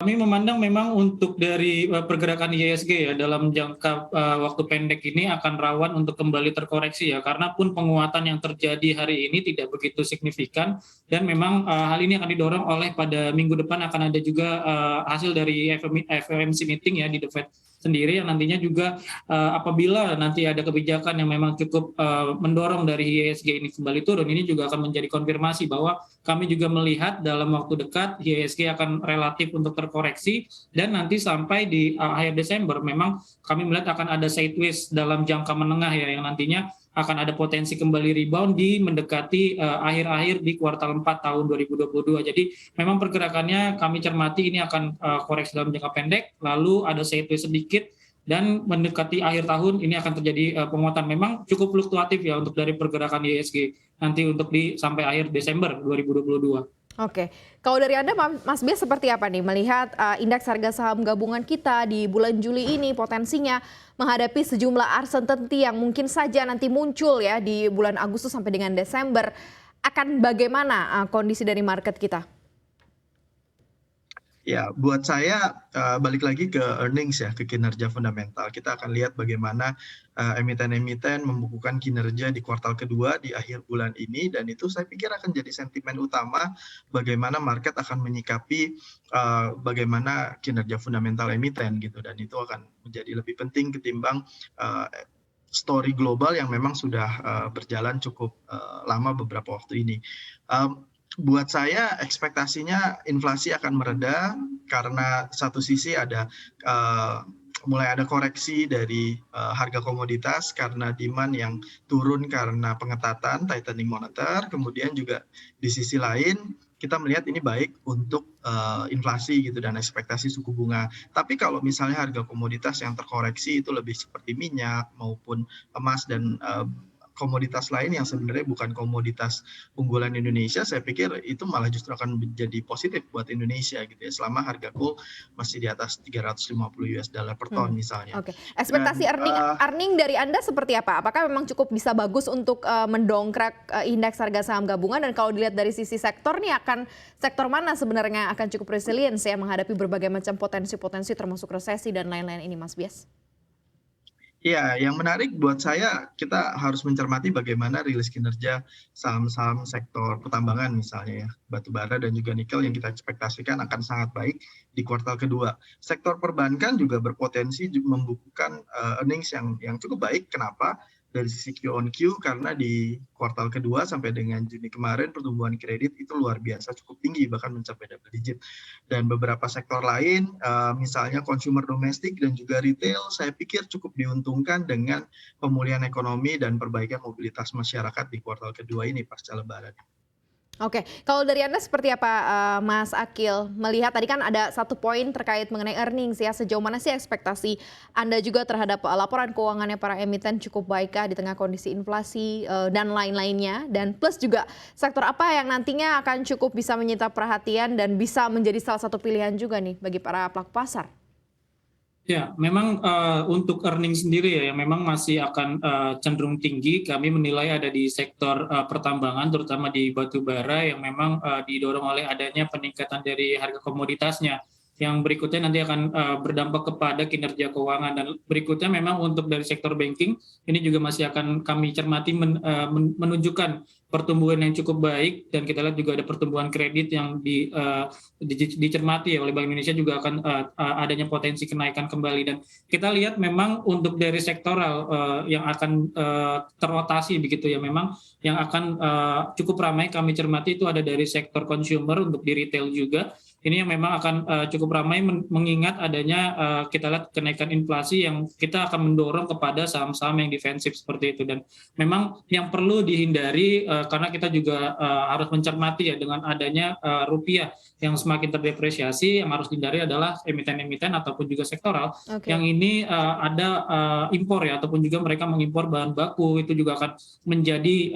Kami memandang memang untuk dari pergerakan IHSG ya dalam jangka waktu pendek ini akan rawan untuk kembali terkoreksi ya, karena pun penguatan yang terjadi hari ini tidak begitu signifikan dan memang hal ini akan didorong oleh pada minggu depan akan ada juga hasil dari FOMC meeting ya di The Fed sendiri yang nantinya juga apabila nanti ada kebijakan yang memang cukup mendorong dari IHSG ini kembali turun, ini juga akan menjadi konfirmasi bahwa kami juga melihat dalam waktu dekat IHSG akan relatif untuk terkoreksi dan nanti sampai di akhir Desember memang kami melihat akan ada sideways dalam jangka menengah ya yang nantinya akan ada potensi kembali rebound di mendekati akhir-akhir di kuartal 4 tahun 2022. Jadi memang pergerakannya kami cermati ini akan koreksi dalam jangka pendek, lalu ada sideways sedikit dan mendekati akhir tahun ini akan terjadi penguatan. Memang cukup fluktuatif ya untuk dari pergerakan IHSG nanti untuk di sampai akhir Desember 2022. Oke, kalau dari Anda Mas Bias seperti apa nih melihat indeks harga saham gabungan kita di bulan Juli ini potensinya menghadapi sejumlah uncertainty yang mungkin saja nanti muncul ya di bulan Agustus sampai dengan Desember, akan bagaimana kondisi dari market kita? Ya, buat saya balik lagi ke earnings ya, ke kinerja fundamental. Kita akan lihat bagaimana emiten-emiten membukukan kinerja di kuartal kedua di akhir bulan ini, dan itu saya pikir akan jadi sentimen utama bagaimana market akan menyikapi bagaimana kinerja fundamental emiten gitu, dan itu akan menjadi lebih penting ketimbang story global yang memang sudah berjalan cukup lama beberapa waktu ini. Buat saya ekspektasinya inflasi akan mereda karena satu sisi ada mulai ada koreksi dari harga komoditas karena demand yang turun karena pengetatan tightening moneter, kemudian juga di sisi lain kita melihat ini baik untuk inflasi gitu dan ekspektasi suku bunga. Tapi kalau misalnya harga komoditas yang terkoreksi itu lebih seperti minyak maupun emas dan komoditas lain yang sebenarnya bukan komoditas unggulan Indonesia, saya pikir itu malah justru akan menjadi positif buat Indonesia gitu ya, selama harga gold masih di atas 350 US dollar per ton misalnya. Oke, ekspektasi earning dari Anda seperti apa? Apakah memang cukup bisa bagus untuk mendongkrak indeks harga saham gabungan, dan kalau dilihat dari sisi sektor nih, akan sektor mana sebenarnya akan cukup resilient ya menghadapi berbagai macam potensi-potensi termasuk resesi dan lain-lain ini, Mas Bias? Ya, yang menarik buat saya kita harus mencermati bagaimana rilis kinerja saham-saham sektor pertambangan misalnya ya, batu bara dan juga nikel yang kita ekspektasikan akan sangat baik di kuartal kedua. Sektor perbankan juga berpotensi membukukan earnings yang cukup baik. Kenapa? Dari sisi Q on Q, karena di kuartal kedua sampai dengan Juni kemarin pertumbuhan kredit itu luar biasa cukup tinggi, bahkan mencapai double digit. Dan beberapa sektor lain, misalnya consumer domestik dan juga retail, saya pikir cukup diuntungkan dengan pemulihan ekonomi dan perbaikan mobilitas masyarakat di kuartal kedua ini pasca Lebaran. Oke, kalau dari Anda seperti apa Mas Akil? Melihat tadi kan ada satu poin terkait mengenai earnings ya, sejauh mana sih ekspektasi Anda juga terhadap laporan keuangannya para emiten cukup baikkah di tengah kondisi inflasi dan lain-lainnya? Dan plus juga sektor apa yang nantinya akan cukup bisa menyita perhatian dan bisa menjadi salah satu pilihan juga nih bagi para pelaku pasar? Ya, memang untuk earning sendiri ya, yang memang masih akan cenderung tinggi. Kami menilai ada di sektor pertambangan, terutama di batu bara yang memang didorong oleh adanya peningkatan dari harga komoditasnya. Yang berikutnya nanti akan berdampak kepada kinerja keuangan, dan berikutnya memang untuk dari sektor banking ini juga masih akan kami cermati menunjukkan pertumbuhan yang cukup baik, dan kita lihat juga ada pertumbuhan kredit yang dicermati ya oleh Bank Indonesia juga akan adanya potensi kenaikan kembali. Dan kita lihat memang untuk dari sektoral yang akan terrotasi begitu ya, memang yang akan cukup ramai kami cermati itu ada dari sektor consumer untuk di retail juga. Ini yang memang akan cukup ramai mengingat adanya kita lihat kenaikan inflasi yang kita akan mendorong kepada saham-saham yang defensif seperti itu. Dan memang yang perlu dihindari karena kita juga harus mencermati ya dengan adanya rupiah yang semakin terdepresiasi, yang harus dihindari adalah emiten-emiten ataupun juga sektoral yang ini ada impor ya, ataupun juga mereka mengimpor bahan baku, itu juga akan menjadi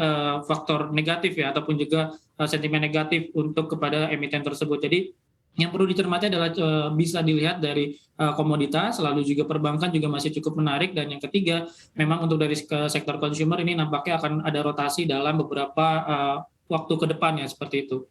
faktor negatif ya, ataupun juga sentimen negatif untuk kepada emiten tersebut. Jadi yang perlu dicermati adalah bisa dilihat dari komoditas, lalu juga perbankan juga masih cukup menarik, dan yang ketiga memang untuk dari sektor consumer ini nampaknya akan ada rotasi dalam beberapa waktu ke depan ya, seperti itu.